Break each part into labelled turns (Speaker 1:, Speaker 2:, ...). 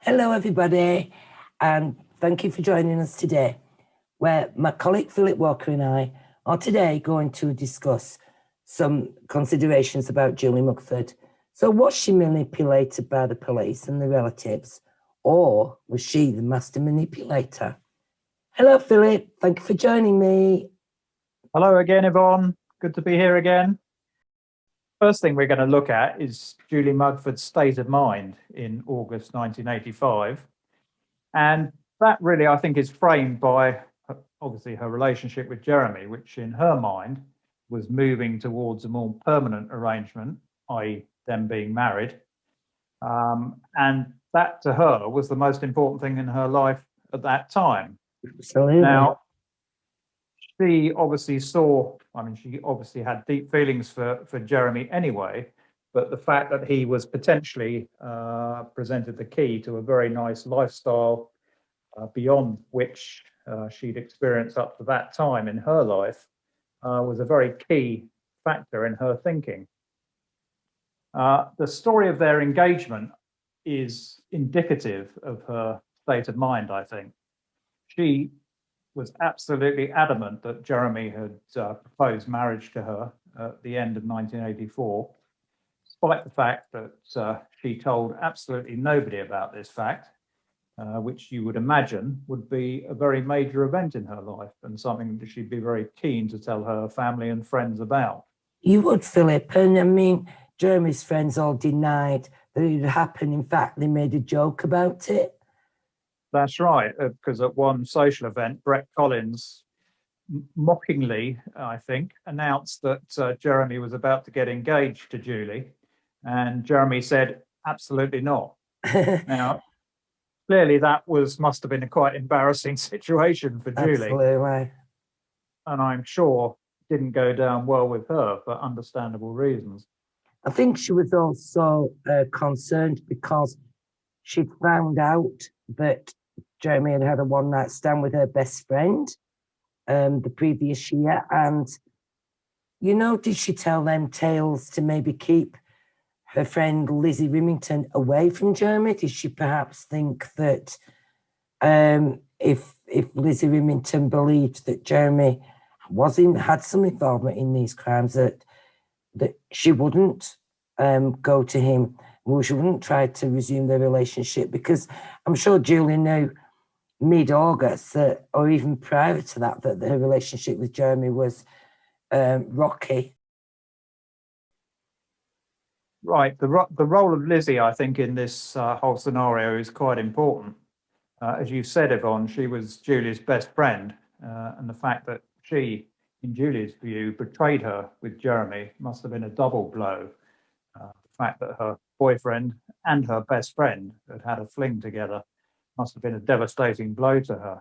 Speaker 1: Hello, everybody, and thank you for joining us today, where my colleague Philip Walker and I are today going to discuss some considerations about Julie Mugford. So was she manipulated by the police and the relatives, or was she the master manipulator? Hello, Philip. Thank you for joining me.
Speaker 2: Hello again, Yvonne. Good to be here again. First thing we're going to look at is Julie Mugford's state of mind in August 1985. And that really, I think, is framed by, obviously, her relationship with Jeremy, which in her mind was moving towards a more permanent arrangement, i.e. them being married. And that, to her, was the most important thing in her life at that time.
Speaker 1: Absolutely.
Speaker 2: Now, she obviously she obviously had deep feelings for Jeremy anyway, but the fact that he was potentially presented the key to a very nice lifestyle beyond which she'd experienced up to that time in her life was a very key factor in her thinking. The story of their engagement is indicative of her state of mind, I think. She was absolutely adamant that Jeremy had proposed marriage to her at the end of 1984, despite the fact that she told absolutely nobody about this fact, which you would imagine would be a very major event in her life and something that she'd be very keen to tell her family and friends about.
Speaker 1: You would, Philip, and I mean, Jeremy's friends all denied that it had happened. In fact, they made a joke about it.
Speaker 2: That's right, because at one social event, Brett Collins mockingly, I think, announced that Jeremy was about to get engaged to Julie, and Jeremy said, absolutely not. Now, clearly that must have been a quite embarrassing situation for Julie.
Speaker 1: Absolutely.
Speaker 2: And I'm sure didn't go down well with her for understandable reasons.
Speaker 1: I think she was also concerned because she found out that Jeremy had a one-night stand with her best friend the previous year. And, you know, did she tell them tales to maybe keep her friend Lizzie Rimington away from Jeremy? Did she perhaps think that if Lizzie Rimington believed that Jeremy had some involvement in these crimes, that she wouldn't go to him, she wouldn't try to resume their relationship? Because I'm sure Julie knew mid-August, or even prior to that her relationship with Jeremy was rocky.
Speaker 2: Right. The role of Lizzie, I think, in this whole scenario is quite important. As you said, Yvonne, she was Julie's best friend, and the fact that she, in Julie's view, betrayed her with Jeremy must have been a double blow. The fact that her boyfriend and her best friend had a fling together must have been a devastating blow to her.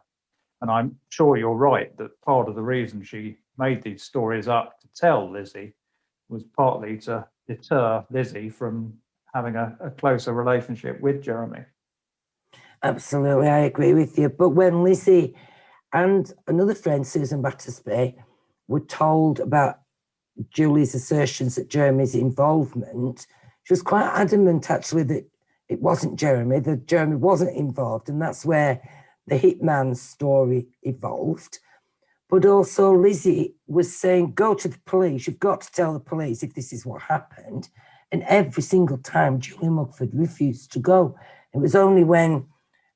Speaker 2: And I'm sure you're right that part of the reason she made these stories up to tell Lizzie was partly to deter Lizzie from having a closer relationship with Jeremy.
Speaker 1: Absolutely, I agree with you. But when Lizzie and another friend, Susan Battersby, were told about Julie's assertions that Jeremy's involvement, she was quite adamant, actually, that it wasn't Jeremy, that Jeremy wasn't involved. And that's where the hitman story evolved. But also Lizzie was saying, go to the police. You've got to tell the police if this is what happened. And every single time Julie Mugford refused to go. It was only when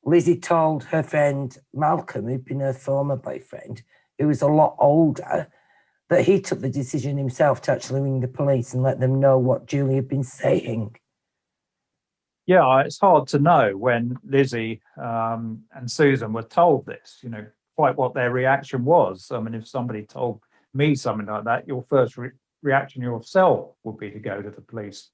Speaker 1: Lizzie told her friend Malcolm, who'd been her former boyfriend, who was a lot older, that he took the decision himself to actually ring the police and let them know what Julie had been saying.
Speaker 2: Yeah, it's hard to know when Lizzie and Susan were told this, quite what their reaction was. I mean, if somebody told me something like that, your first reaction yourself would be to go to the police,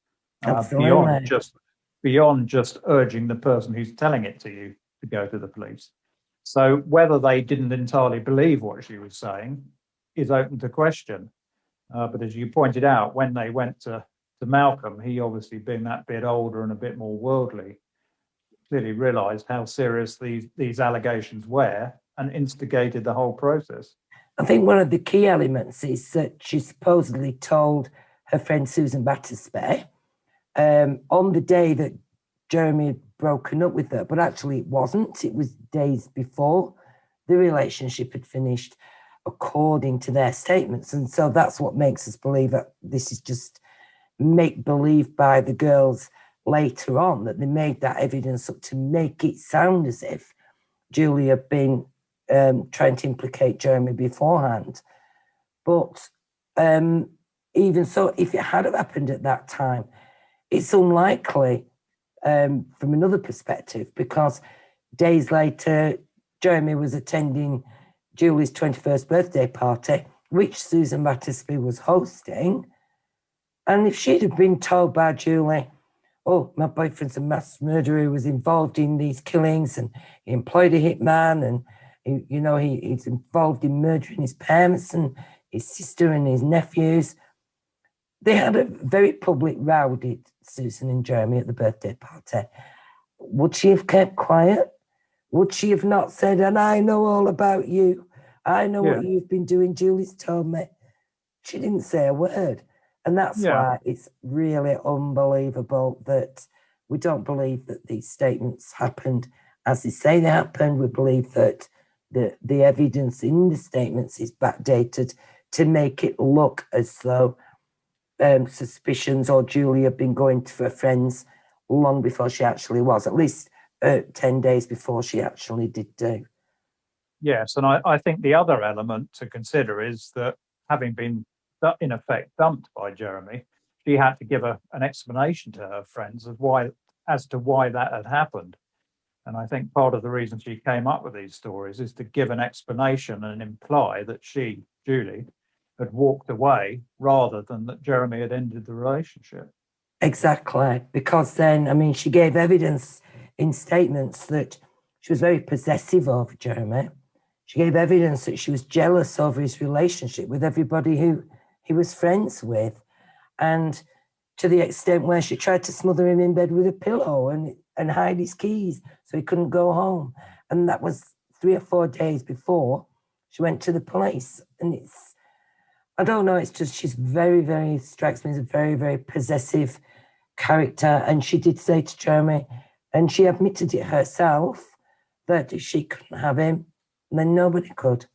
Speaker 2: beyond just urging the person who's telling it to you to go to the police. So whether they didn't entirely believe what she was saying is open to question. But as you pointed out, when they went to Malcolm, he obviously being that bit older and a bit more worldly, clearly realised how serious these allegations were and instigated the whole process.
Speaker 1: I think one of the key elements is that she supposedly told her friend Susan Battersby on the day that Jeremy broken up with her, but actually it wasn't. It was days before the relationship had finished, according to their statements. And so that's what makes us believe that this is just make believe by the girls later on, that they made that evidence up to make it sound as if Julie had been trying to implicate Jeremy beforehand. But even so, if it had happened at that time, it's unlikely from another perspective, because days later, Jeremy was attending Julie's 21st birthday party, which Susan Battersby was hosting. And if she'd have been told by Julie, oh, my boyfriend's a mass murderer who was involved in these killings and he employed a hitman and, he's involved in murdering his parents and his sister and his nephews. They had a very public row, did Susan and Jeremy, at the birthday party. Would she have kept quiet? Would she have not said, and I know all about you. I know what you've been doing. Julie's told me. She didn't say a word. And that's why it's really unbelievable that we don't believe that these statements happened as they say they happened. We believe that the evidence in the statements is backdated to make it look as though suspicions or Julie had been going to her friends long before she actually was, at least 10 days before she actually did do.
Speaker 2: Yes, and I think the other element to consider is that having been in effect dumped by Jeremy, she had to give an explanation to her friends as to why that had happened. And I think part of the reason she came up with these stories is to give an explanation and imply that she, Julie, had walked away rather than that Jeremy had ended the relationship.
Speaker 1: Exactly, because then, she gave evidence in statements that she was very possessive of Jeremy. She gave evidence that she was jealous over his relationship with everybody who he was friends with, and to the extent where she tried to smother him in bed with a pillow and hide his keys so he couldn't go home. And that was 3 or 4 days before she went to the police. And I don't know, it's just she's very, very, strikes me as a very, very possessive character. And she did say to Jeremy, and she admitted it herself, that if she couldn't have him, then nobody could.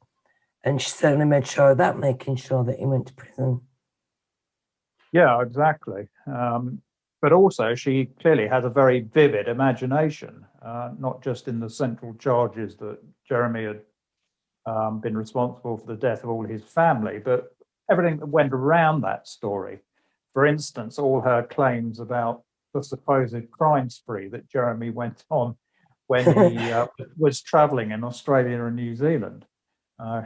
Speaker 1: And she certainly made sure of that, making sure that he went to prison.
Speaker 2: Yeah, exactly. But also, she clearly has a very vivid imagination, not just in the central charges that Jeremy had been responsible for the death of all his family, but everything that went around that story. For instance, all her claims about the supposed crime spree that Jeremy went on when he was travelling in Australia and New Zealand.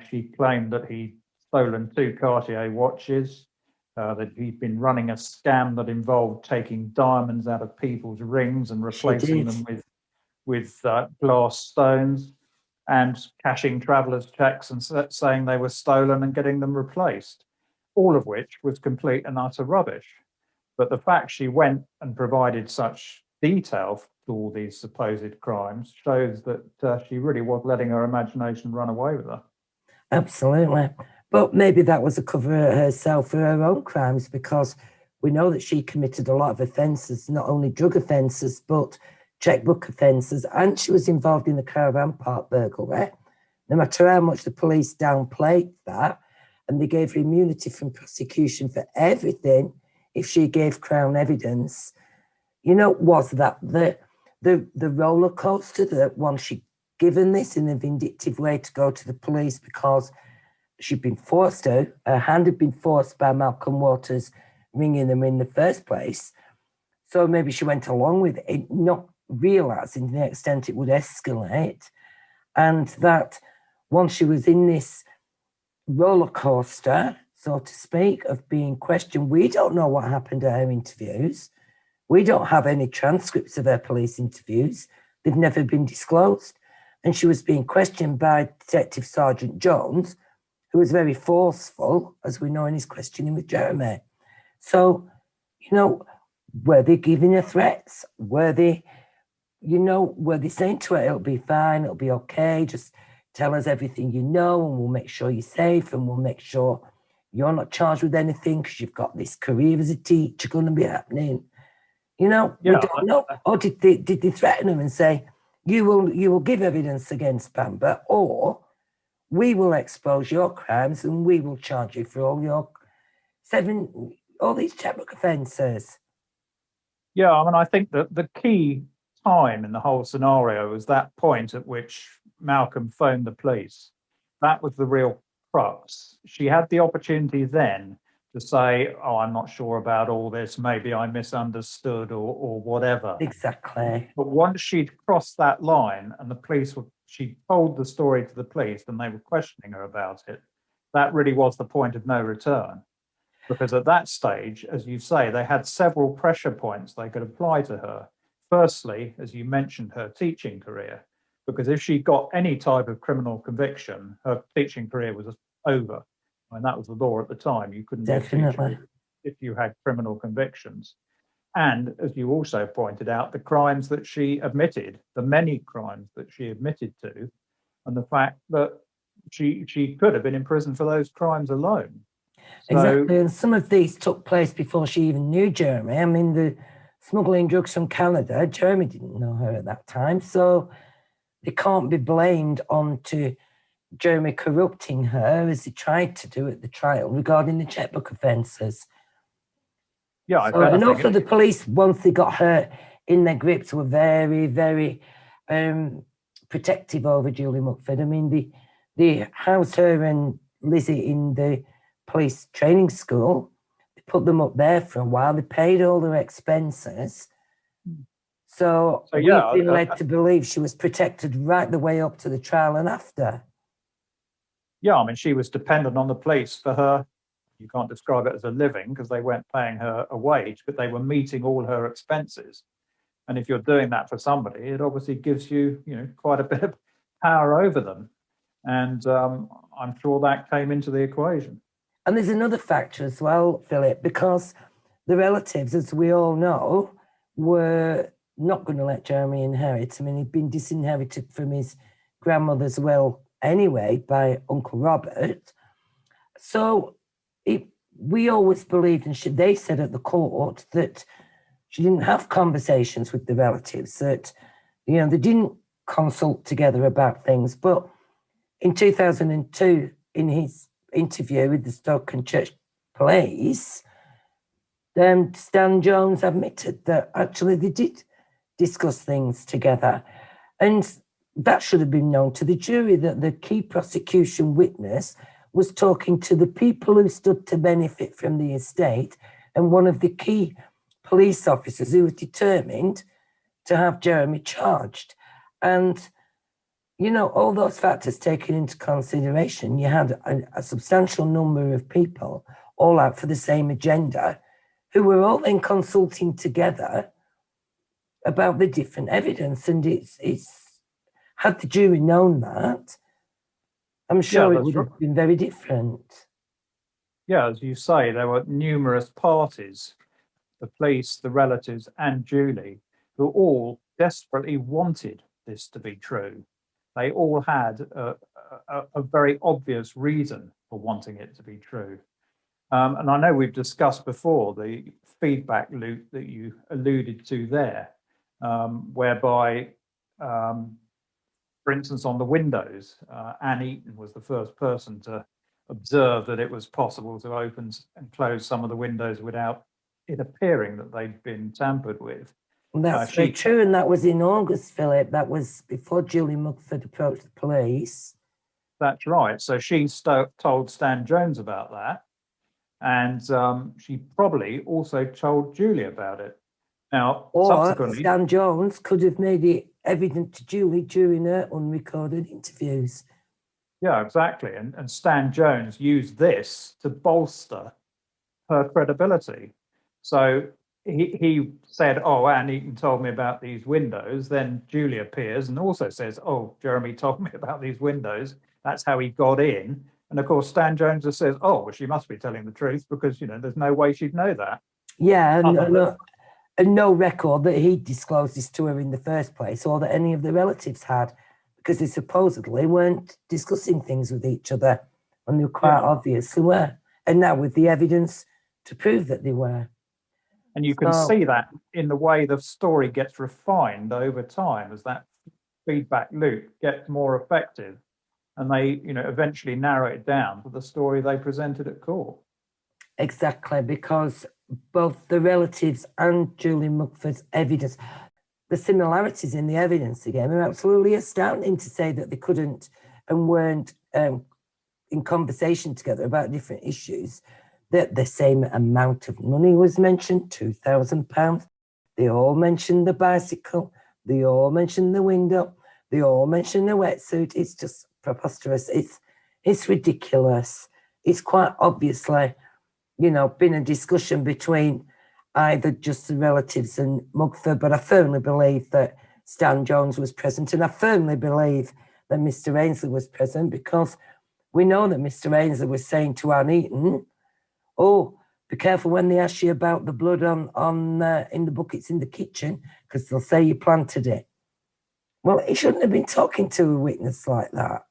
Speaker 2: She claimed that he'd stolen 2 Cartier watches, that he'd been running a scam that involved taking diamonds out of people's rings and replacing them with glass stones, and cashing travellers' checks and saying they were stolen and getting them replaced, all of which was complete and utter rubbish. But the fact she went and provided such detail to all these supposed crimes shows that she really was letting her imagination run away with her.
Speaker 1: Absolutely. But maybe that was a cover herself for her own crimes, because we know that she committed a lot of offences, not only drug offences, but checkbook offences, and she was involved in the caravan park burglary. No matter how much the police downplayed that, and they gave her immunity from prosecution for everything if she gave Crown evidence, was that the roller coaster that once she'd given this in a vindictive way to go to the police because she'd been forced to, her hand had been forced by Malcolm Waters ringing them in the first place. So maybe she went along with it, not realising to the extent it would escalate. And that once she was in this roller coaster, so to speak, of being questioned, we don't know what happened at her interviews. We don't have any transcripts of her police interviews. They've never been disclosed. And she was being questioned by Detective Sergeant Jones, who was very forceful, as we know in his questioning with Jeremy. So, were they giving her threats? Were they saying to her, it'll be fine, it'll be okay, just tell us everything you know and we'll make sure you're safe and we'll make sure you're not charged with anything because you've got this career as a teacher going to be happening. You know, we
Speaker 2: Yeah,
Speaker 1: don't know. Or did they threaten her and say, you will give evidence against Bamber, or we will expose your crimes and we will charge you for all these checkbook offences.
Speaker 2: yeah. I mean, I think that the key time in the whole scenario was that point at which Malcolm phoned the police. That was the real crux. She had the opportunity then to say, "Oh, I'm not sure about all this. Maybe I misunderstood, or whatever."
Speaker 1: Exactly.
Speaker 2: But once she'd crossed that line, and she told the story to the police, and they were questioning her about it. That really was the point of no return. Because at that stage, as you say, they had several pressure points they could apply to her. Firstly, as you mentioned, her teaching career, because if she got any type of criminal conviction, her teaching career was over. I mean, that was the law at the time. You couldn't be a
Speaker 1: Definitely.
Speaker 2: teacher if you had criminal convictions. And as you also pointed out, the crimes that she admitted, the many crimes that she admitted to, and the fact that she could have been in prison for those crimes alone.
Speaker 1: Exactly, and some of these took place before she even knew Jeremy. I mean, the smuggling drugs from Canada, Jeremy didn't know her at that time, so they can't be blamed onto Jeremy corrupting her as he tried to do at the trial regarding the checkbook offences.
Speaker 2: Yeah,
Speaker 1: and also the police, once they got her in their grips, were very, very protective over Julie Mugford. I mean, they housed her and Lizzie in the police training school. They put them up there for a while. They paid all their expenses. So we've been led to believe she was protected right the way up to the trial and after.
Speaker 2: Yeah, I mean, she was dependent on the police for her. You can't describe it as a living because they weren't paying her a wage, but they were meeting all her expenses. And if you're doing that for somebody, it obviously gives you, quite a bit of power over them. And I'm sure that came into the equation.
Speaker 1: And there's another factor as well, Philip, because the relatives, as we all know, were not going to let Jeremy inherit. I mean, he'd been disinherited from his grandmother's will anyway by Uncle Robert. So we always believed, and they said at the court, that she didn't have conversations with the relatives, that, they didn't consult together about things. But in 2002, in his interview with the Stoke-on-Church police, Stan Jones admitted that actually they did discuss things together. And that should have been known to the jury, that the key prosecution witness was talking to the people who stood to benefit from the estate, and one of the key police officers who was determined to have Jeremy charged. And, all those factors taken into consideration, you had a substantial number of people all out for the same agenda who were all then consulting together about the different evidence. And it's had the jury known that, I'm sure it would have been very different.
Speaker 2: Yeah, as you say, there were numerous parties, the police, the relatives, and Julie, who all desperately wanted this to be true. They all had a very obvious reason for wanting it to be true. And I know we've discussed before the feedback loop that you alluded to there, whereby, for instance, on the windows, Anne Eaton was the first person to observe that it was possible to open and close some of the windows without it appearing that they'd been tampered with.
Speaker 1: That's very true, and that was in August, Philip. That was before Julie Mugford approached the police.
Speaker 2: That's right. So she told Stan Jones about that, and she probably also told Julie about it. Now, subsequently,
Speaker 1: Stan Jones could have made it evident to Julie during her unrecorded interviews.
Speaker 2: Yeah, exactly. And Stan Jones used this to bolster her credibility. So he said, "Oh, Anne Eaton told me about these windows." Then Julie appears and also says, "Oh, Jeremy told me about these windows. That's how he got in." And of course, Stan Jones just says, "Oh, well, she must be telling the truth because, there's no way she'd know that."
Speaker 1: Yeah, and no record that he disclosed this to her in the first place, or that any of the relatives had, because they supposedly weren't discussing things with each other, and they were quite obvious they were. And now with the evidence to prove that they were.
Speaker 2: And you can
Speaker 1: So-
Speaker 2: see that in the way the story gets refined over time as that feedback loop gets more effective, and they, eventually narrow it down to the story they presented at court.
Speaker 1: Exactly, because both the relatives and Julie Mugford's evidence, the similarities in the evidence again are absolutely astounding, to say that they couldn't and weren't in conversation together about different issues. That the same amount of money was mentioned, £2,000. They all mentioned the bicycle. They all mentioned the window. They all mentioned the wetsuit. It's just preposterous. It's ridiculous. It's quite obviously, been a discussion between either just the relatives and Mugford, but I firmly believe that Stan Jones was present, and I firmly believe that Mr. Ainsley was present, because we know that Mr. Ainsley was saying to Anne Eaton, "Oh, be careful when they ask you about the blood on in the buckets in the kitchen, because they'll say you planted it." Well, he shouldn't have been talking to a witness like that.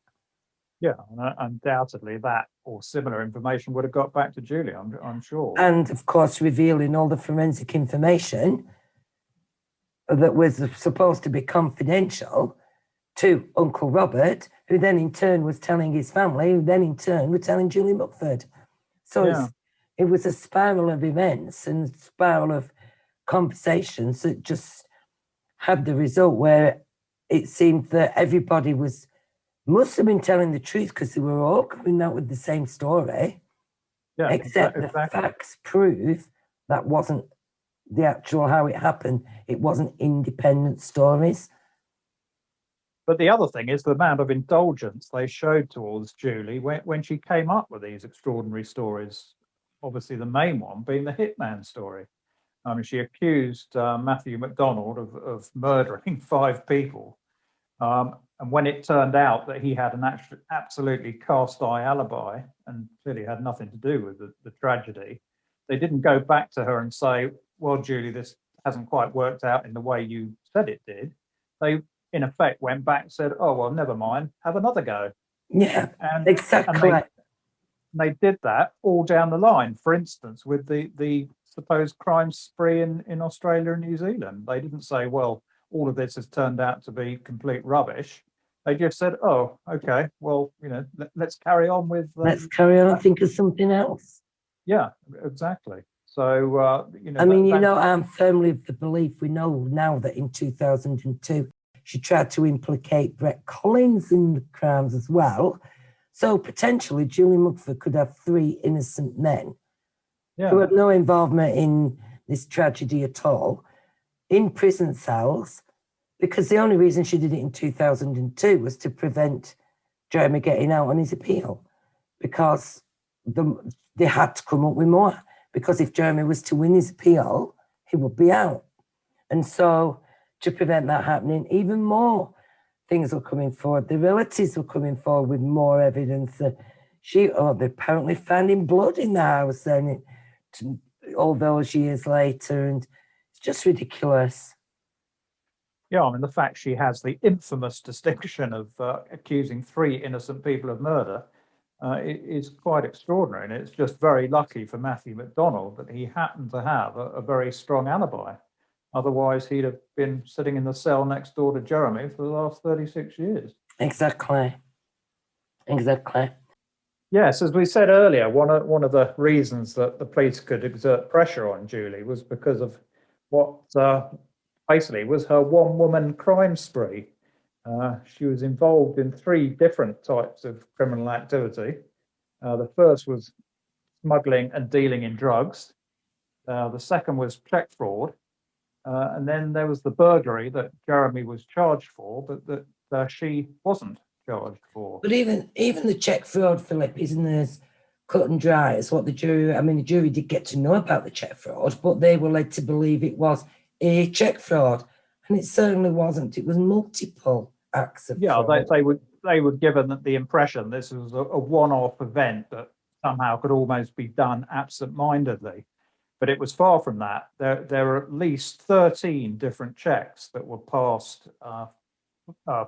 Speaker 2: Yeah, undoubtedly that or similar information would have got back to Julie, I'm sure.
Speaker 1: And of course, revealing all the forensic information that was supposed to be confidential to Uncle Robert, who then in turn was telling his family, who then in turn were telling Julie Mugford. So
Speaker 2: Yeah.
Speaker 1: it was a spiral of events and a spiral of conversations that just had the result where it seemed that everybody must have been telling the truth, because they were all coming out with the same story.
Speaker 2: Yeah,
Speaker 1: except
Speaker 2: exactly.
Speaker 1: the facts prove that wasn't the actual how it happened. It wasn't independent stories.
Speaker 2: But the other thing is the amount of indulgence they showed towards Julie when she came up with these extraordinary stories. Obviously, the main one being the hitman story. I mean, she accused Matthew McDonald of murdering 5 people. And when it turned out that he had an absolutely cast-eye alibi and clearly had nothing to do with the tragedy, they didn't go back to her and say, "Well, Julie, this hasn't quite worked out in the way you said it did." They, in effect, went back and said, "Oh, well, never mind, have another go."
Speaker 1: Yeah,
Speaker 2: And
Speaker 1: exactly.
Speaker 2: And they did that all down the line. For instance, with the supposed crime spree in Australia and New Zealand, they didn't say, "Well, all of this has turned out to be complete rubbish." They just said, "Oh, okay, well, let's carry on with."
Speaker 1: Let's carry on and think of something else.
Speaker 2: Yeah, exactly. So,
Speaker 1: I mean, I'm firmly of the belief, we know now that in 2002, she tried to implicate Brett Collins in the crimes as well. So potentially, Julie Mugford could have 3 innocent men who had no involvement in this tragedy at all, in prison cells, because the only reason she did it in 2002 was to prevent Jeremy getting out on his appeal, because they had to come up with more, because if Jeremy was to win his appeal, he would be out. And so to prevent that happening, even more things were coming forward. The relatives were coming forward with more evidence. They apparently finding blood in the house then, all those years later, and it's just ridiculous.
Speaker 2: Yeah, I mean, the fact she has the infamous distinction of accusing 3 innocent people of murder is quite extraordinary. And it's just very lucky for Matthew McDonald that he happened to have a very strong alibi. Otherwise, he'd have been sitting in the cell next door to Jeremy for the last 36 years.
Speaker 1: Exactly.
Speaker 2: Yes, as we said earlier, one of the reasons that the police could exert pressure on Julie was because of what basically was her one-woman crime spree. She was involved in 3 different types of criminal activity. The first was smuggling and dealing in drugs. The second was check fraud. And then there was the burglary that Jeremy was charged for, but that she wasn't charged for.
Speaker 1: But even the check fraud, Philip, isn't as cut and dry as what the jury did get to know about the check fraud, but they were led to believe it was a check fraud, and it certainly wasn't. It was multiple acts of fraud.
Speaker 2: They were given the impression this was a one-off event that somehow could almost be done absent-mindedly. But it was far from that. There were at least 13 different checks that were passed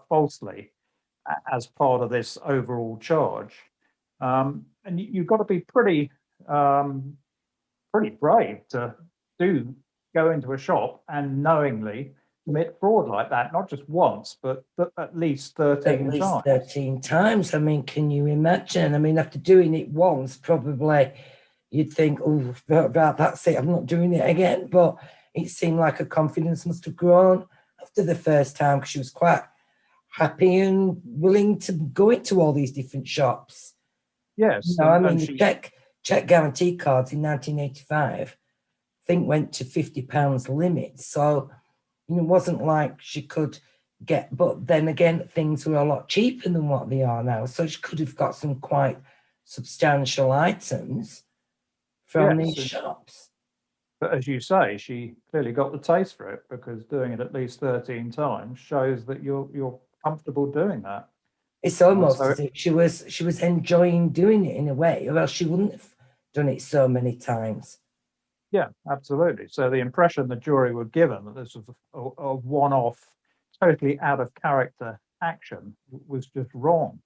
Speaker 2: falsely as part of this overall charge. And you've got to be pretty brave to do go into a shop and knowingly commit fraud like that, not just once, but at least
Speaker 1: At
Speaker 2: 13
Speaker 1: least
Speaker 2: times.
Speaker 1: 13 times. I mean, can you imagine? I mean, after doing it once, probably you'd think, oh, that's it, I'm not doing it again. But it seemed like her confidence must have grown after the first time, because she was quite happy and willing to go into all these different shops.
Speaker 2: Yes.
Speaker 1: No, I
Speaker 2: and
Speaker 1: mean, the
Speaker 2: she,
Speaker 1: check guarantee cards in 1985, I think, went to £50 limit. So, you know, it wasn't like she could get, but then again, things were a lot cheaper than what they are now. So she could have got some quite substantial items from
Speaker 2: yes,
Speaker 1: these shops.
Speaker 2: but as you say, she clearly got the taste for it, because doing it at least 13 times shows that you're comfortable doing that.
Speaker 1: It's almost
Speaker 2: so
Speaker 1: as if she was enjoying doing it in a way, or else she wouldn't have done it so many times.
Speaker 2: Yeah, absolutely. So the impression the jury were given that this was a one-off, totally out of character action was just wrong.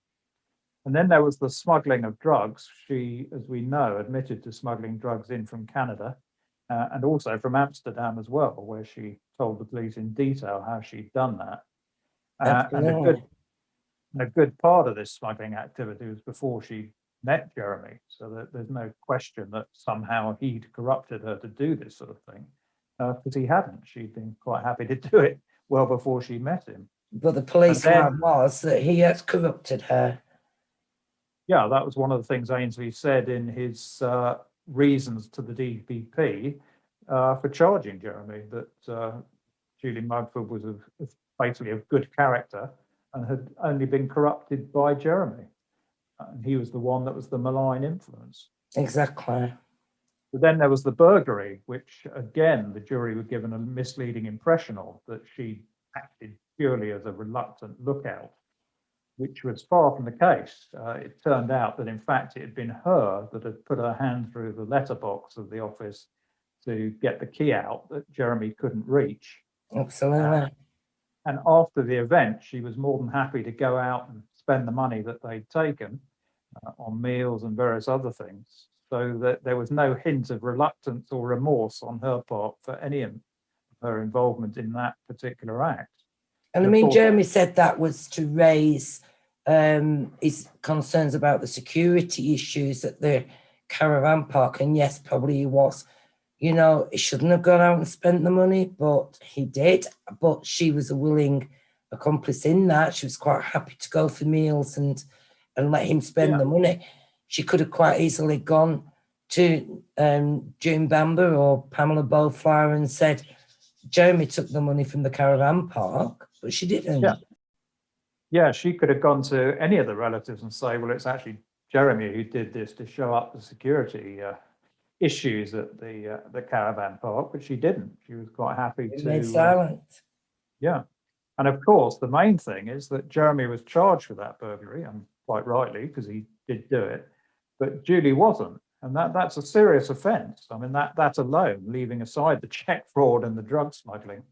Speaker 2: And then there was the smuggling of drugs. She, as we know, admitted to smuggling drugs in from Canada, and also from Amsterdam as well, where she told the police in detail how she'd done that. And
Speaker 1: Absolutely.
Speaker 2: a good part of this smuggling activity was before she met Jeremy, so that there's no question that somehow he'd corrupted her to do this sort of thing, because he hadn't. She'd been quite happy to do it well before she met him.
Speaker 1: But the police
Speaker 2: then-
Speaker 1: line was that he had corrupted her.
Speaker 2: Yeah, that was one of the things Ainsley said in his reasons to the DPP for charging Jeremy, that Julian Mugford was basically of good character and had only been corrupted by Jeremy. And he was the one that was the malign influence.
Speaker 1: Exactly.
Speaker 2: But then there was the burglary, which again, the jury were given a misleading impression of, that she acted purely as a reluctant lookout, which was far from the case. It turned out that in fact it had been her that had put her hand through the letterbox of the office to get the key out that Jeremy couldn't reach.
Speaker 1: Absolutely.
Speaker 2: And after the event, she was more than happy to go out and spend the money that they'd taken on meals and various other things, so that there was no hint of reluctance or remorse on her part for any of her involvement in that particular act.
Speaker 1: And I
Speaker 2: of
Speaker 1: mean,
Speaker 2: course-
Speaker 1: Jeremy said that was to raise his concerns about the security issues at the caravan park. And yes, probably he was. You know, he shouldn't have gone out and spent the money, but he did. But she was a willing accomplice in that. She was quite happy to go for meals and let him spend
Speaker 2: Yeah.
Speaker 1: the money. She could have quite easily gone to June Bamber or Pamela Beauflower and said, Jeremy took the money from the caravan park, but she didn't.
Speaker 2: Yeah, she could have gone to any of the relatives and say, well, it's actually Jeremy who did this to show up the security issues at the caravan park, but she didn't. She was quite happy
Speaker 1: He
Speaker 2: to.
Speaker 1: remained silent.
Speaker 2: Yeah. And of course, the main thing is that Jeremy was charged with that burglary, and quite rightly, because he did do it, but Julie wasn't. And that's a serious offence. I mean, that alone, leaving aside the check fraud and the drug smuggling,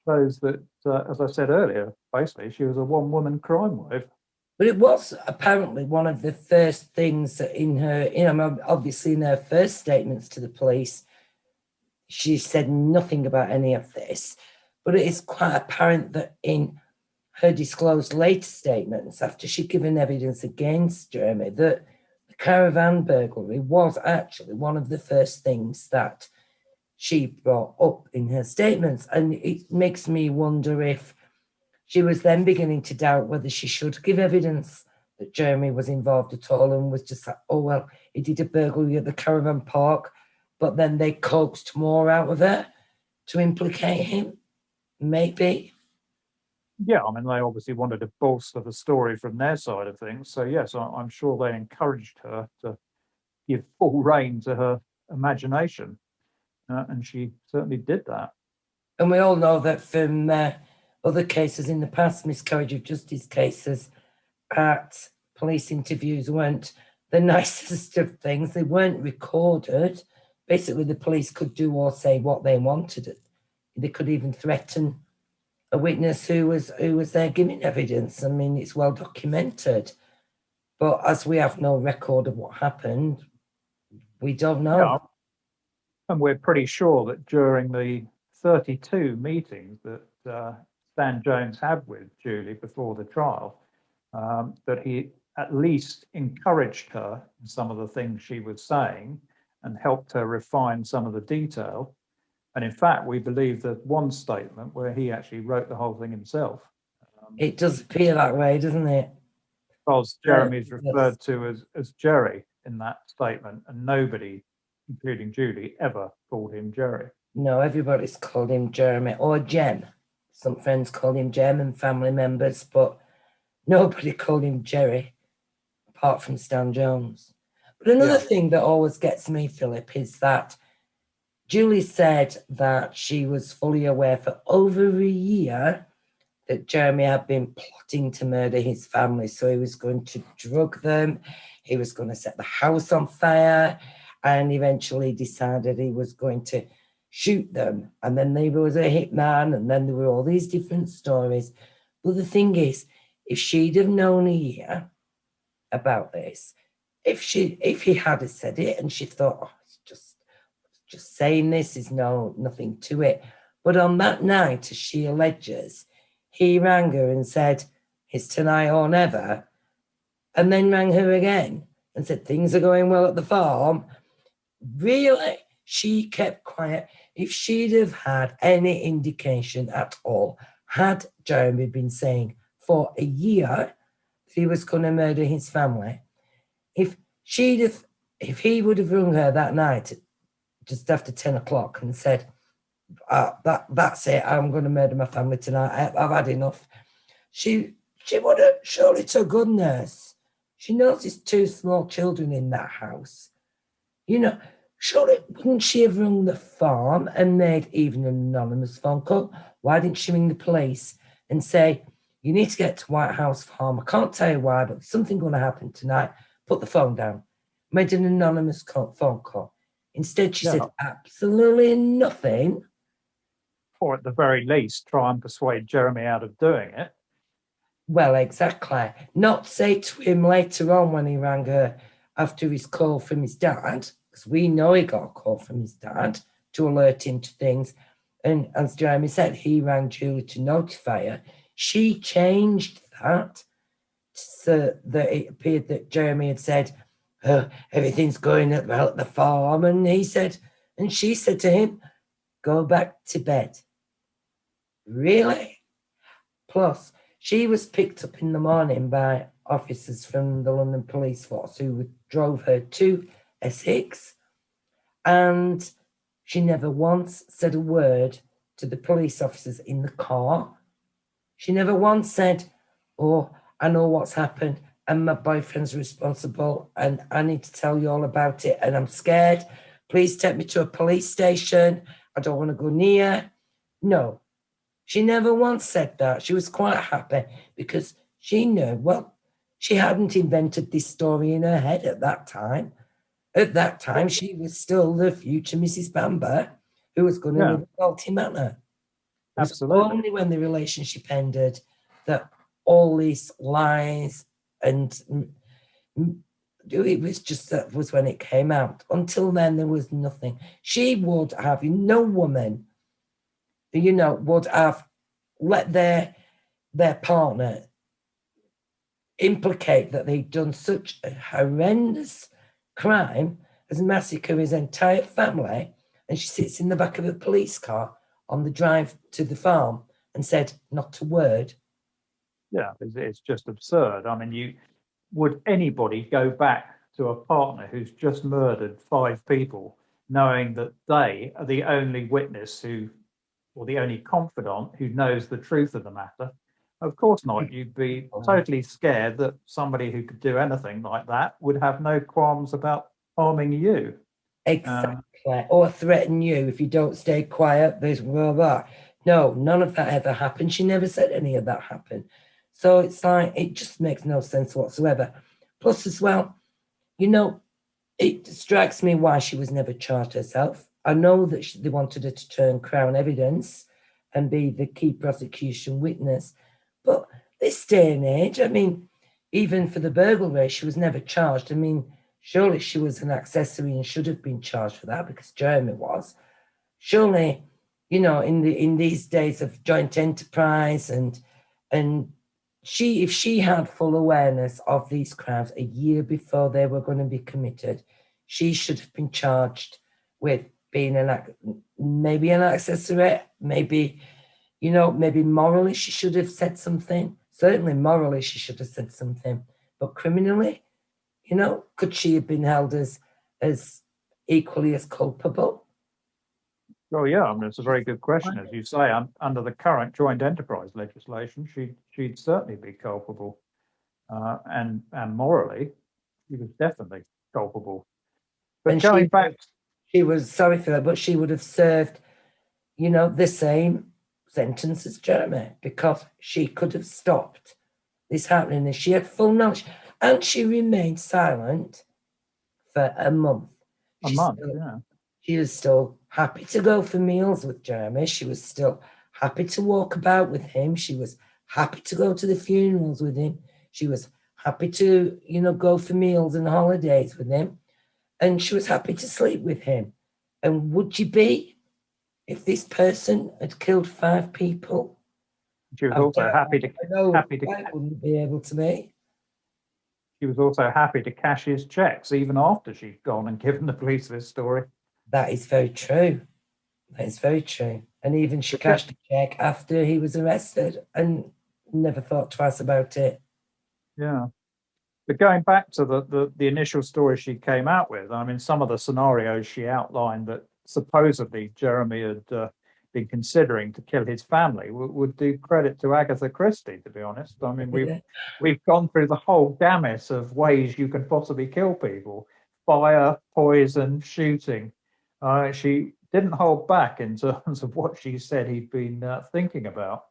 Speaker 2: shows that, as I said earlier, basically she was a one-woman crime wave.
Speaker 1: But it was apparently one of the first things that in her, you know, obviously in her first statements to the police, she said nothing about any of this. But it is quite apparent that in her disclosed later statements, after she'd given evidence against Jeremy, that the caravan burglary was actually one of the first things that she brought up in her statements. And it makes me wonder if she was then beginning to doubt whether she should give evidence that Jeremy was involved at all, and was just like, oh, well, he did a burglary at the caravan park, but then they coaxed more out of her to implicate him, maybe.
Speaker 2: Yeah, I mean, they obviously wanted to bolster the story from their side of things. So yes, I'm sure they encouraged her to give full rein to her imagination. And she certainly did that.
Speaker 1: And we all know that from other cases in the past, miscarriage of justice cases, at police interviews weren't the nicest of things. They weren't recorded. Basically, the police could do or say what they wanted. They could even threaten a witness who was there giving evidence. I mean, it's well documented. But as we have no record of what happened, we don't know.
Speaker 2: Yeah. And we're pretty sure that during the 32 meetings that Stan Jones had with Julie before the trial, that he at least encouraged her in some of the things she was saying and helped her refine some of the detail. And in fact, we believe that one statement where he actually wrote the whole thing himself.
Speaker 1: It does appear that way, doesn't it?
Speaker 2: Because Jeremy's
Speaker 1: Yes.
Speaker 2: referred to as Jerry in that statement, and nobody, including Julie, ever called him Jerry.
Speaker 1: No, everybody's called him Jeremy or Jem. Some friends call him Jem and family members, but nobody called him Jerry, apart from Stan Jones. But another thing that always gets me, Philip, is that Julie said that she was fully aware for over a year that Jeremy had been plotting to murder his family. So he was going to drug them, he was going to set the house on fire, and eventually decided he was going to shoot them. And then there was a hitman, and then there were all these different stories. But the thing is, if she'd have known a year about this, if he had said it and she thought, oh, it's just saying this, is nothing to it. But on that night, as she alleges, he rang her and said, it's tonight or never, and then rang her again and said, things are going well at the farm. Really? She kept quiet. If she'd have had any indication at all, had Jeremy been saying for a year that he was going to murder his family, if he would have rung her that night just after 10 o'clock and said, that's it, I'm going to murder my family tonight, I've had enough, she would have surely, to goodness, she knows there's 2 small children in that house, surely wouldn't she have rung the farm and made even an anonymous phone call? Why didn't she ring the police and say, you need to get to White House Farm, I can't tell you why, but there's something going to happen tonight, put the phone down? Made an anonymous phone call. Instead, she said absolutely nothing.
Speaker 2: Or at the very least, try and persuade Jeremy out of doing it.
Speaker 1: Well, exactly. Not say to him later on when he rang her after his call from his dad, because we know he got a call from his dad to alert him to things. And as Jeremy said, he rang Julie to notify her. She changed that so that it appeared that Jeremy had said, everything's going well at the farm. And she said to him, go back to bed. Really? Plus, she was picked up in the morning by officers from the London Police Force who drove her to Essex, and she never once said a word to the police officers in the car. She never once said, oh, I know what's happened and my boyfriend's responsible and I need to tell you all about it and I'm scared. Please take me to a police station. I don't want to go near. No, she never once said that. She was quite happy because she knew, well, she hadn't invented this story in her head at that time. At that time, she was still the future Mrs. Bamber who was going to live in Balti Manor.
Speaker 2: Absolutely.
Speaker 1: Only when the relationship ended that all these lies and it was just, that was when it came out. Until then, there was nothing. She would have, no woman, would have let their partner implicate that they'd done such a horrendous crime as massacre his entire family, and she sits in the back of a police car on the drive to the farm and said not a word.
Speaker 2: Yeah, it's just absurd. I mean, would anybody go back to a partner who's just murdered 5 people, knowing that they are the only witness or the only confidant who knows the truth of the matter? Of course not. You'd be totally scared that somebody who could do anything like that would have no qualms about harming you.
Speaker 1: Exactly. Or threaten you if you don't stay quiet. There's blah, blah. No, none of that ever happened. She never said any of that happened. So it's like, it just makes no sense whatsoever. Plus, as well, it strikes me why she was never charged herself. I know that they wanted her to turn Crown evidence and be the key prosecution witness. But this day and age, I mean, even for the burglary, she was never charged. I mean, surely she was an accessory and should have been charged for that because Jeremy was. Surely, in these days of joint enterprise and if she had full awareness of these crimes a year before they were going to be committed, she should have been charged with being maybe an accessory, maybe morally she should have said something. Certainly morally she should have said something, but criminally, could she have been held as equally as culpable?
Speaker 2: Well, yeah, I mean, it's a very good question. As you say, under the current joint enterprise legislation, she'd certainly be culpable. And morally, she was definitely culpable. But
Speaker 1: And
Speaker 2: going back,
Speaker 1: she was, sorry for that, but she would have served, the same sentence as Jeremy because she could have stopped this happening. And she had full knowledge, and she remained silent for a month.
Speaker 2: yeah.
Speaker 1: She was still happy to go for meals with Jeremy. She was still happy to walk about with him. She was happy to go to the funerals with him. She was happy to, go for meals and holidays with him. And she was happy to sleep with him. And would you be if this person had killed 5 people?
Speaker 2: She was also happy to
Speaker 1: wouldn't be able to be.
Speaker 2: She was also happy to cash his checks even after she'd gone and given the police this story.
Speaker 1: That is very true. That is very true. And even she cashed a check after he was arrested and never thought twice about it.
Speaker 2: Yeah. But going back to the initial story she came out with, I mean, some of the scenarios she outlined that supposedly Jeremy had been considering to kill his family would do credit to Agatha Christie, to be honest. I mean, we've gone through the whole gamut of ways you can possibly kill people: fire, poison, shooting. She didn't hold back in terms of what she said he'd been thinking about.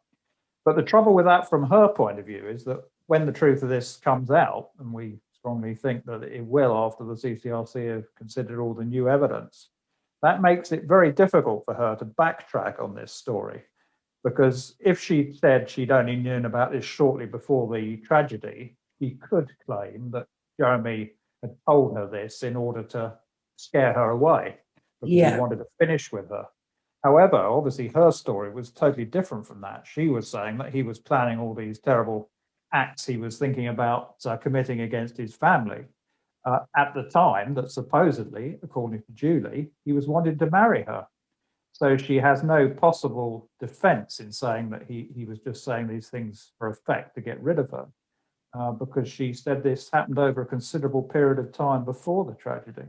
Speaker 2: But the trouble with that from her point of view is that when the truth of this comes out, and we strongly think that it will after the CCRC have considered all the new evidence, that makes it very difficult for her to backtrack on this story. Because if she said she'd only known about this shortly before the tragedy, she could claim that Jeremy had told her this in order to scare her away, because he wanted to finish with her. However, obviously her story was totally different from that. She was saying that he was planning all these terrible acts he was thinking about committing against his family at the time that supposedly, according to Julie, he was wanting to marry her. So she has no possible defense in saying that he was just saying these things for effect to get rid of her, because she said this happened over a considerable period of time before the tragedy.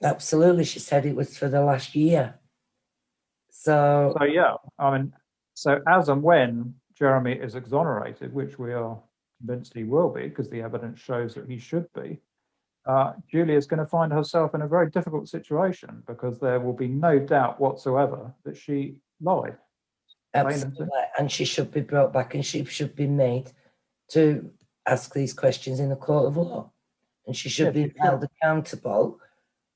Speaker 1: Absolutely. She said it was for the last year. So
Speaker 2: yeah, I mean, so as and when Jeremy is exonerated, which we are convinced he will be, because the evidence shows that he should be, Julie is going to find herself in a very difficult situation, because there will be no doubt whatsoever that she lied.
Speaker 1: Absolutely. And she should be brought back, and she should be made to ask these questions in the court of law. And she should be held accountable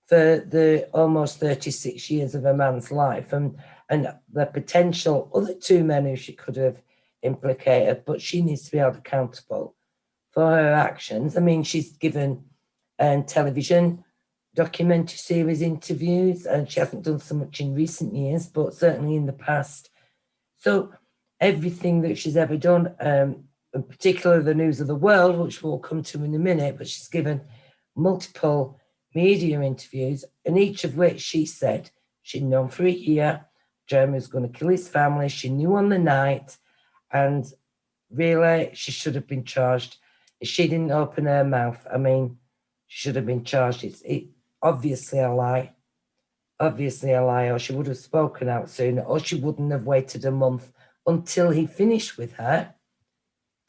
Speaker 1: for the almost 36 years of a man's life and the potential other 2 men who she could have implicated, but she needs to be held accountable for her actions. I mean, she's given television, documentary series interviews, and she hasn't done so much in recent years, but certainly in the past. So everything that she's ever done, in particular the News of the World, which we'll come to in a minute, but she's given multiple media interviews, and each of which she said she'd known for a year Jeremy was going to kill his family. She knew on the night, and really she should have been charged. If she didn't open her mouth, I mean, she should have been charged. It's obviously a lie. Obviously a lie, or she would have spoken out sooner, or she wouldn't have waited a month until he finished with her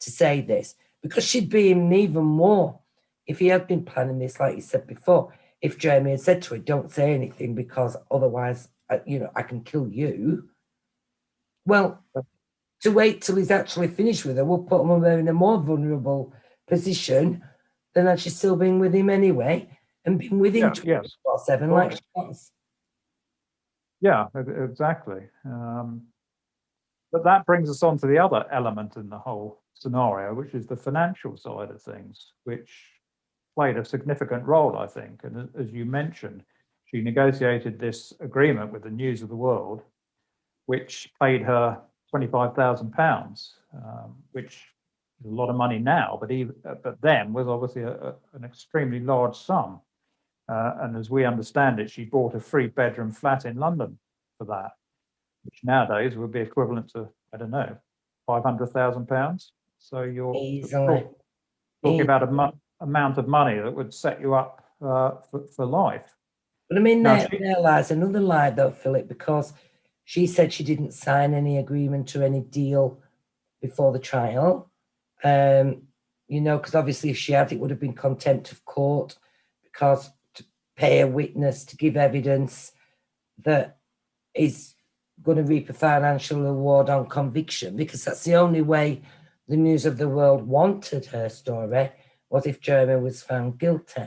Speaker 1: to say this, because she'd be in even more if he had been planning this, like you said before. If Jeremy had said to her, don't say anything because otherwise, I can kill you. Well, to wait till he's actually finished with her will put him in a more vulnerable position than had she still been with him anyway, and been with him 24/7 like she was.
Speaker 2: Yeah, exactly. But that brings us on to the other element in the whole scenario, which is the financial side of things, which played a significant role, I think. And as you mentioned, she negotiated this agreement with the News of the World, which paid her £25,000, which is a lot of money now, but then was obviously an extremely large sum. And as we understand it, she bought a 3-bedroom flat in London for that, which nowadays would be equivalent to, I don't know, £500,000. So you're talking about an amount of money that would set you up for life.
Speaker 1: But I mean, there lies another lie, though, Philip, because she said she didn't sign any agreement or any deal before the trial. Because obviously if she had, it would have been contempt of court, because to pay a witness to give evidence that is going to reap a financial reward on conviction, because that's the only way the News of the World wanted her story, was if Jeremy was found guilty.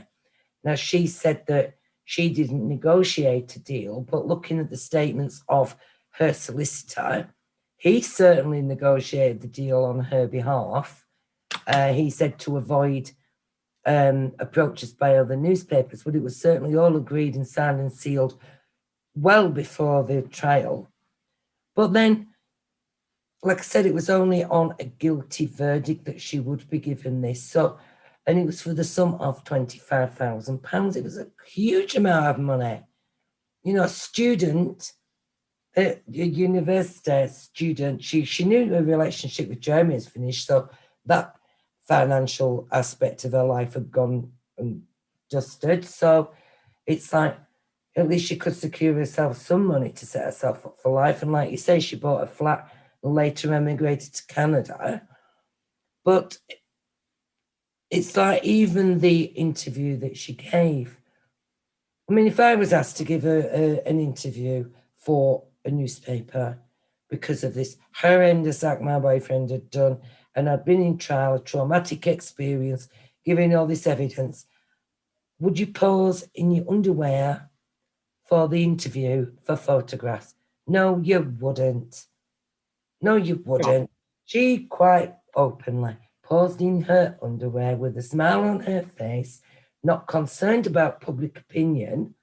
Speaker 1: Now, she said that she didn't negotiate a deal, but looking at the statements of her solicitor, he certainly negotiated the deal on her behalf. He said to avoid approaches by other newspapers, but it was certainly all agreed and signed and sealed well before the trial. But then, like I said, it was only on a guilty verdict that she would be given this. So, and it was for the sum of £25,000. It was a huge amount of money. A student, a university student, she knew her relationship with Jeremy is finished, so that financial aspect of her life had gone and dusted. So it's like, at least she could secure herself some money to set herself up for life. And like you say, she bought a flat and later emigrated to Canada. But it's like even the interview that she gave. I mean, if I was asked to give her an interview for a newspaper because of this horrendous act my boyfriend had done, and I'd been in trial, a traumatic experience, giving all this evidence, would you pose in your underwear for the interview for photographs? No, you wouldn't. No, you wouldn't. She quite openly posed in her underwear with a smile on her face, not concerned about public opinion.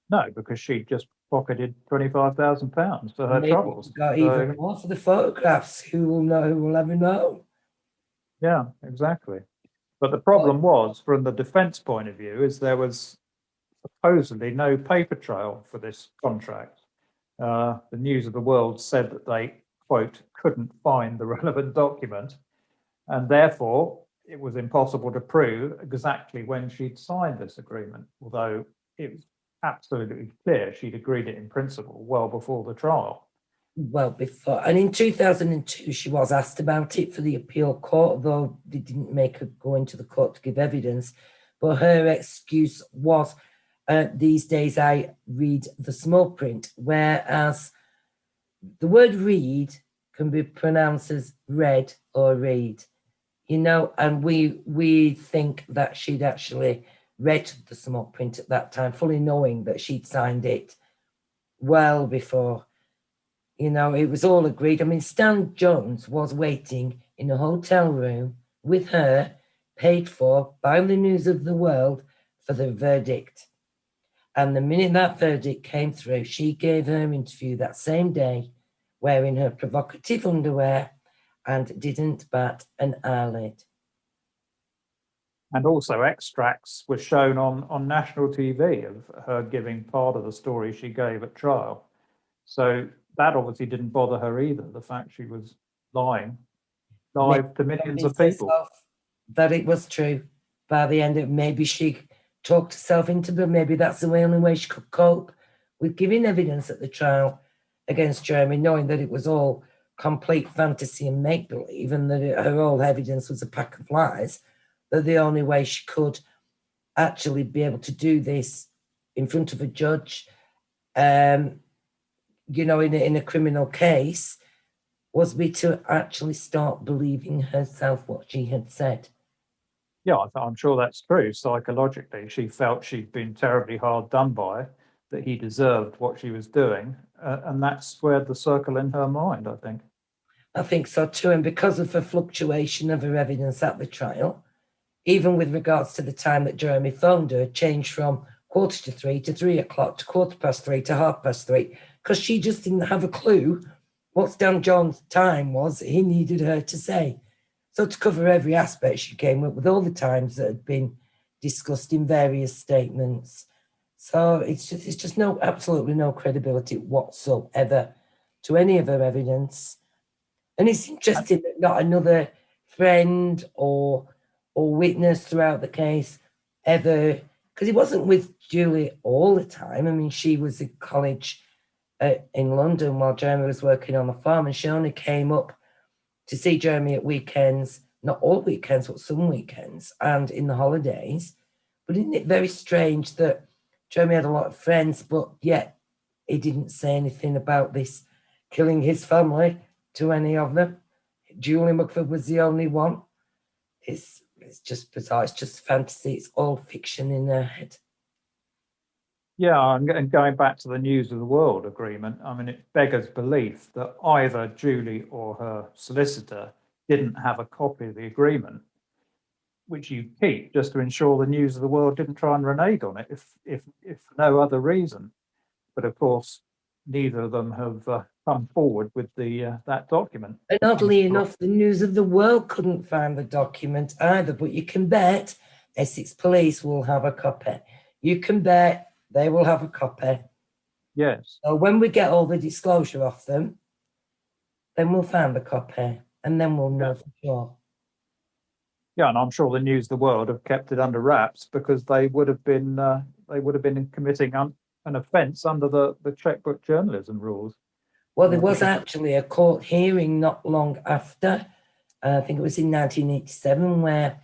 Speaker 2: No, because she just pocketed £25,000 for her troubles.
Speaker 1: Got even more for the photographs. Who will know? Who will ever know?
Speaker 2: Yeah, exactly. But the problem was, from the defence point of view, is there was supposedly no paper trail for this contract. The News of the World said that they, quote, couldn't find the relevant document, and therefore it was impossible to prove exactly when she'd signed this agreement, although it was absolutely clear she'd agreed it in principle well before the trial.
Speaker 1: Well before. And in 2002, she was asked about it for the appeal court, though they didn't make her go into the court to give evidence. But her excuse was, these days I read the small print, whereas the word read can be pronounced as read or read, and we think that she'd actually read the small print at that time, fully knowing that she'd signed it well before. It was all agreed. I mean, Stan Jones was waiting in a hotel room with her, paid for by the News of the World, for the verdict. And the minute that verdict came through, she gave her interview that same day, wearing her provocative underwear, and didn't bat an eyelid.
Speaker 2: And also extracts were shown on national TV of her giving part of the story she gave at trial. So that obviously didn't bother her either, the fact she was lying live to millions of people.
Speaker 1: That it was true. By the end of it, maybe she talked herself into, but maybe that's the only way she could cope with giving evidence at the trial against Jeremy, knowing that it was all complete fantasy and make-believe, and that her whole evidence was a pack of lies, that the only way she could actually be able to do this in front of a judge, in a criminal case, was be to actually start believing herself what she had said.
Speaker 2: Yeah, I'm sure that's true. Psychologically, she felt she'd been terribly hard done by, that he deserved what she was doing. And that's squared the circle in her mind, I think.
Speaker 1: I think so too. And because of the fluctuation of her evidence at the trial, even with regards to the time that Jeremy phoned her, changed from 2:45 to 3 o'clock to 3:15 to 3:30, because she just didn't have a clue what Dan John's time was he needed her to say. So to cover every aspect, she came up with all the times that had been discussed in various statements. So it's just absolutely no credibility whatsoever to any of her evidence. And it's interesting that not another friend or witness throughout the case ever, because he wasn't with Julie all the time. I mean, she was at college in London while Jeremy was working on the farm, and she only came up to see Jeremy at weekends, not all weekends, but some weekends, and in the holidays. But isn't it very strange that Jeremy had a lot of friends, but yet he didn't say anything about this killing his family to any of them? Julie Mugford was the only one. It's just bizarre. It's just fantasy. It's all fiction in their head.
Speaker 2: Yeah, and going back to the News of the World agreement, I mean, it beggars belief that either Julie or her solicitor didn't have a copy of the agreement, which you keep just to ensure the News of the World didn't try and renege on it, if for no other reason. But of course, neither of them have come forward with that document.
Speaker 1: And oddly enough, the News of the World couldn't find the document either, but you can bet Essex Police will have a copy. You can bet they will have a copy.
Speaker 2: Yes.
Speaker 1: So when we get all the disclosure off them, then we'll find the copy, and then we'll know for sure.
Speaker 2: Yeah, and I'm sure the News of the World have kept it under wraps because they would have been committing an offence under the checkbook journalism rules.
Speaker 1: Well, there was actually a court hearing not long after. I think it was in 1987 where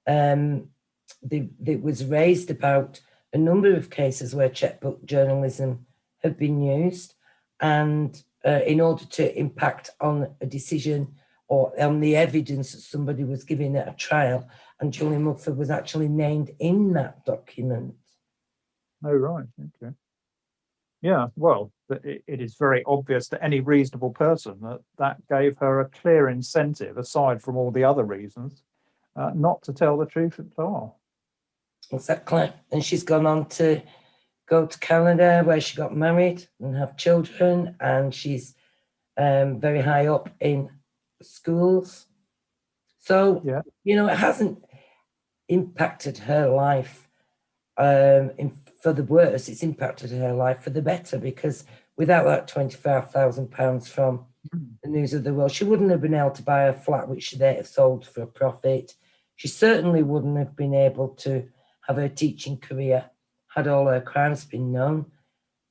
Speaker 1: it was raised about a number of cases where checkbook journalism had been used, and in order to impact on a decision or on the evidence that somebody was giving at a trial, and Julie Mugford was actually named in that document.
Speaker 2: Oh, right. Okay. Yeah, well, it is very obvious to any reasonable person that gave her a clear incentive, aside from all the other reasons, not to tell the truth at all.
Speaker 1: Exactly. And she's gone on to go to Canada where she got married and have children, and she's very high up in schools. So,
Speaker 2: yeah,
Speaker 1: it hasn't impacted her life for the worse. It's impacted her life for the better, because without that £25,000 from the News of the World, she wouldn't have been able to buy a flat, which they have sold for a profit. She certainly wouldn't have been able to have her teaching career had all her crimes been known.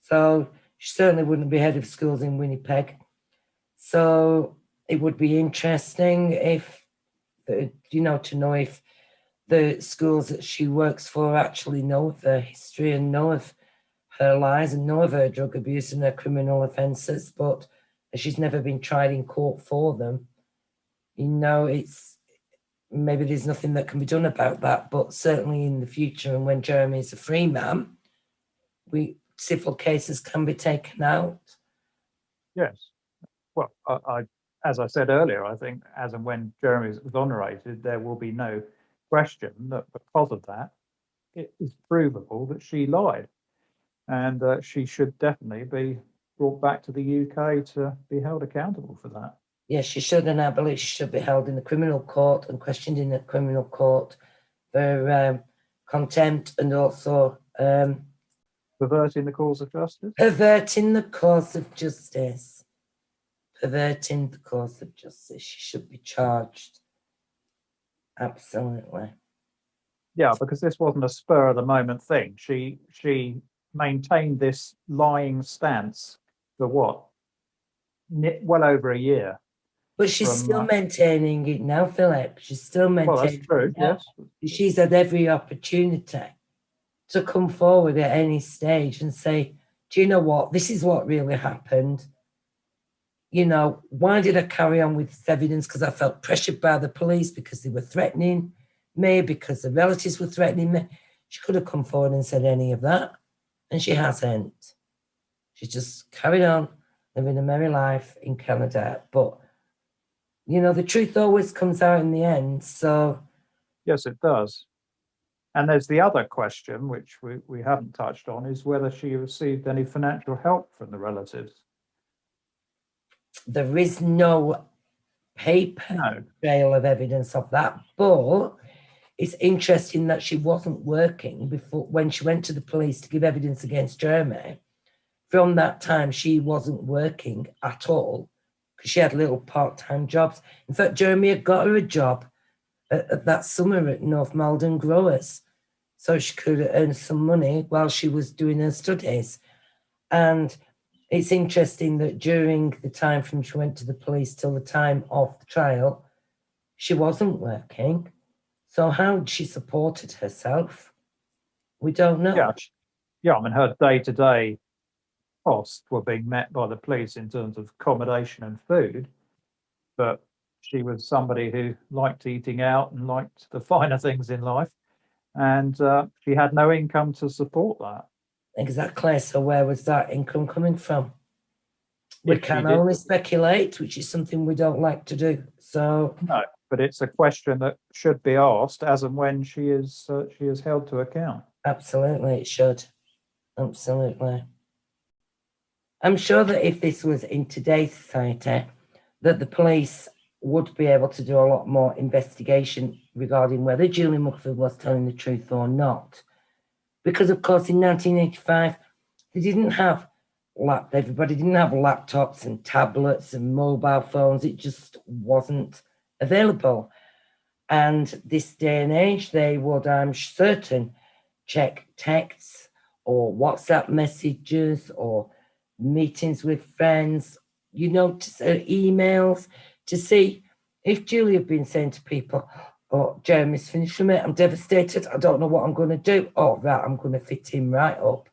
Speaker 1: So she certainly wouldn't be head of schools in Winnipeg. So it would be interesting to know if the schools that she works for actually know of her history and know of her lies and know of her drug abuse and her criminal offences, but she's never been tried in court for them. It's maybe there's nothing that can be done about that, but certainly in the future, and when Jeremy is a free man, civil cases can be taken out.
Speaker 2: Yes. Well, as I said earlier, I think as and when Jeremy is exonerated, there will be no question that because of that, it is provable that she lied, and she should definitely be brought back to the UK to be held accountable for that.
Speaker 1: Yes, she should, and I believe she should be held in the criminal court and questioned in the criminal court for contempt and also
Speaker 2: perverting the cause of justice.
Speaker 1: Perverting the cause of justice. Perverting the cause of justice. She should be charged. Absolutely.
Speaker 2: Yeah, because this wasn't a spur of the moment thing. She maintained this lying stance for what? Well over a year.
Speaker 1: But she's still maintaining it now, Philip. She's still maintaining
Speaker 2: it. Well, that's true, yes.
Speaker 1: She's had every opportunity to come forward at any stage and say, do you know what? This is what really happened. Why did I carry on with this evidence? Because I felt pressured by the police, because they were threatening me, because the relatives were threatening me. She could have come forward and said any of that, and she hasn't. She's just carried on living a merry life in Canada. But, the truth always comes out in the end. So
Speaker 2: Yes, it does. And there's the other question, which we haven't touched on, is whether she received any financial help from the relatives.
Speaker 1: There is no paper
Speaker 2: No.
Speaker 1: trail of evidence of that, but it's interesting that she wasn't working before when she went to the police to give evidence against Jeremy. From that time, she wasn't working at all because she had little part-time jobs. In fact, Jeremy had got her a job at that summer at North Malden Growers, so she could earn some money while she was doing her studies. And it's interesting that during the time from she went to the police till the time of the trial, she wasn't working. So how she supported herself, we don't know.
Speaker 2: Yeah. I mean, her day-to-day costs were being met by the police in terms of accommodation and food, but she was somebody who liked eating out and liked the finer things in life, and she had no income to support that.
Speaker 1: Exactly. So where was that income coming from? We
Speaker 2: If she
Speaker 1: can
Speaker 2: did-
Speaker 1: only speculate, which is something we don't like to do. So
Speaker 2: No, but it's a question that should be asked as and when she is held to account.
Speaker 1: absolutely, it should. Absolutely. I'm sure that if this was in today's society, that the police would be able to do a lot more investigation regarding whether Julie Mugford was telling the truth or not. Because, of course, in 1985, they didn't have everybody didn't have laptops and tablets and mobile phones. It just wasn't available. And this day and age, they would, I'm certain, check texts or WhatsApp messages or meetings with friends, emails to see if Julie had been saying to people, "Oh, Jeremy's finished with me. I'm devastated. I don't know what I'm going to do. Oh, right, I'm going to fit him right up."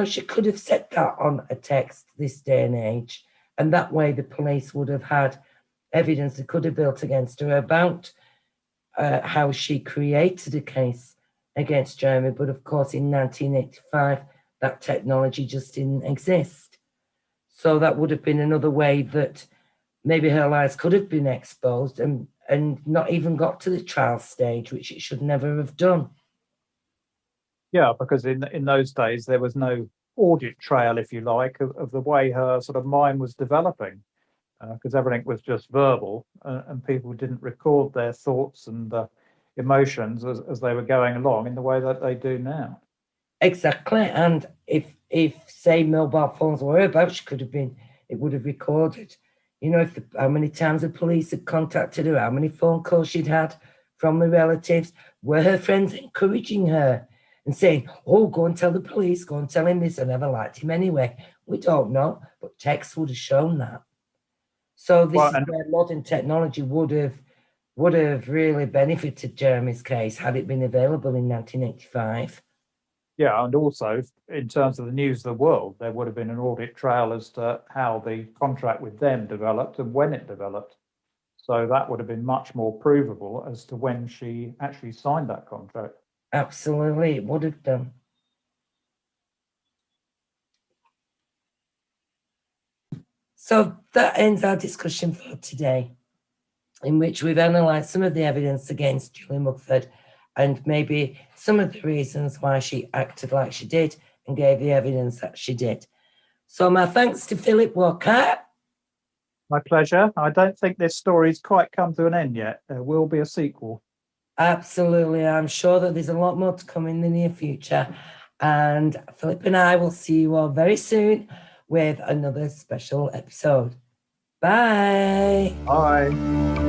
Speaker 1: She could have said that on a text this day and age, and that way the police would have had evidence they could have built against her about how she created a case against Jeremy. But of course, in 1985, that technology just didn't exist. So that would have been another way that maybe her lies could have been exposed and not even got to the trial stage, which it should never have done.
Speaker 2: Yeah, because in those days there was no audit trail, if you like, of the way her sort of mind was developing, because everything was just verbal, and people didn't record their thoughts and emotions as they were going along in the way that they do now.
Speaker 1: Exactly, and if say mobile phones were about, it would have recorded. How many times the police had contacted her, how many phone calls she'd had from the relatives, were her friends encouraging her and saying, "Oh, go and tell the police, go and tell him this, I never liked him anyway." We don't know, but texts would have shown that. So this is where modern technology would have really benefited Jeremy's case had it been available in 1985.
Speaker 2: Yeah, and also in terms of the News of the World, there would have been an audit trail as to how the contract with them developed and when it developed. So that would have been much more provable as to when she actually signed that contract.
Speaker 1: Absolutely, it would have done. So that ends our discussion for today, in which we've analysed some of the evidence against Julie Mugford and maybe some of the reasons why she acted like she did and gave the evidence that she did. So my thanks to Philip Walker.
Speaker 2: My pleasure. I don't think this story's quite come to an end yet. There will be a sequel.
Speaker 1: Absolutely. I'm sure that there's a lot more to come in the near future. And Philip and I will see you all very soon with another special episode. Bye.
Speaker 2: Bye.